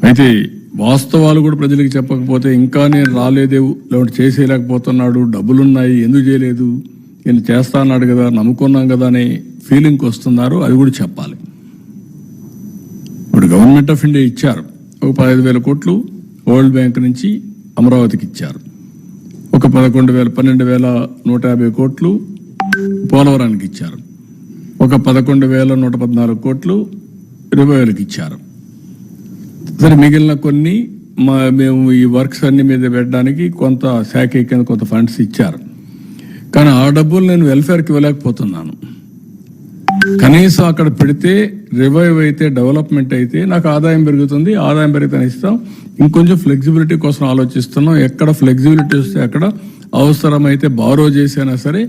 అయితే వాస్తవాలు కూడా ప్రజలకు చెప్పకపోతే ఇంకా నేను రాలేదే, లేదంటే చేసేయలేకపోతున్నాడు, డబ్బులున్నాయి ఎందుకు చేయలేదు, నేను చేస్తా అన్నాడు కదా, నమ్ముకున్నాం కదా అనే ఫీలింగ్కి వస్తున్నారు. అది కూడా చెప్పాలి. ఇప్పుడు గవర్నమెంట్ ఆఫ్ ఇండియా ఇచ్చారు, ఒక 15,000 కోట్లు వరల్డ్ బ్యాంక్ నుంచి అమరావతికి ఇచ్చారు, ఒక 12,150 కోట్లు పోలవరానికి ఇచ్చారు, ఒక 11,114 కోట్లు రివైవల్కి ఇచ్చారు. సరే, మిగిలిన కొన్ని మేము ఈ వర్క్స్ అన్ని మీద పెట్టడానికి కొంత శాఖ కింద కొంత ఫండ్స్ ఇచ్చారు. కానీ ఆ డబ్బులు నేను వెల్ఫేర్కి ఇవ్వలేకపోతున్నాను. కనీసం అక్కడ పెడితే రివైవ్ అయితే, డెవలప్మెంట్ అయితే నాకు ఆదాయం పెరుగుతుంది. ఆదాయం పెరిగితే ఇస్తాం. ఇంకొంచెం ఫ్లెక్సిబిలిటీ కోసం ఆలోచిస్తున్నాం. ఎక్కడ ఫ్లెక్సిబిలిటీ వస్తే అక్కడ అవసరమైతే బారో చేసినా సరే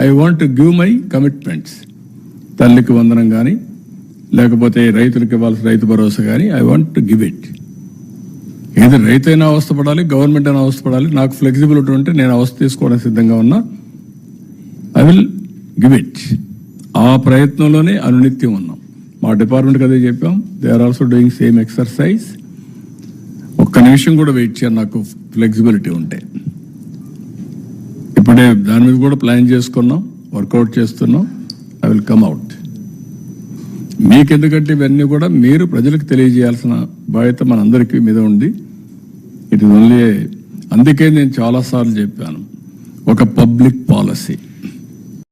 I want to give my commitments. తల్లికి వందనం కానీ, లేకపోతే రైతులకు ఇవ్వాల్సిన రైతు భరోసా కానీ I want to give it. ఏది రైతైనా అవస్థపడాలి, గవర్నమెంట్ అయినా అవస్థపడాలి. నాకు ఫ్లెక్సిబిలిటీ ఉంటే నేను అవస్థ తీసుకోవడానికి సిద్ధంగా ఉన్నా. I will give it. ఆ ప్రయత్నంలోనే అనునిత్యం ఉన్నాం. మా డిపార్ట్మెంట్కి అదే చెప్పాం. They are also doing same exercise. ఒక్క నిమిషం కూడా వెయిట్ చేయాలి నాకు ఫ్లెక్సిబిలిటీ ఉంటే. ఇప్పుడే దాని మీద కూడా ప్లాన్ చేసుకున్నాం, వర్కౌట్ చేస్తున్నాం. I will come out. మీకెందుకంటే ఇవన్నీ కూడా మీరు ప్రజలకు తెలియజేయాల్సిన బాధ్యత మనందరికీ మీద ఉంది. ఇట్ ఇస్ ఓన్లీ, అందుకే నేను చాలాసార్లు చెప్పాను, ఒక పబ్లిక్ పాలసీ.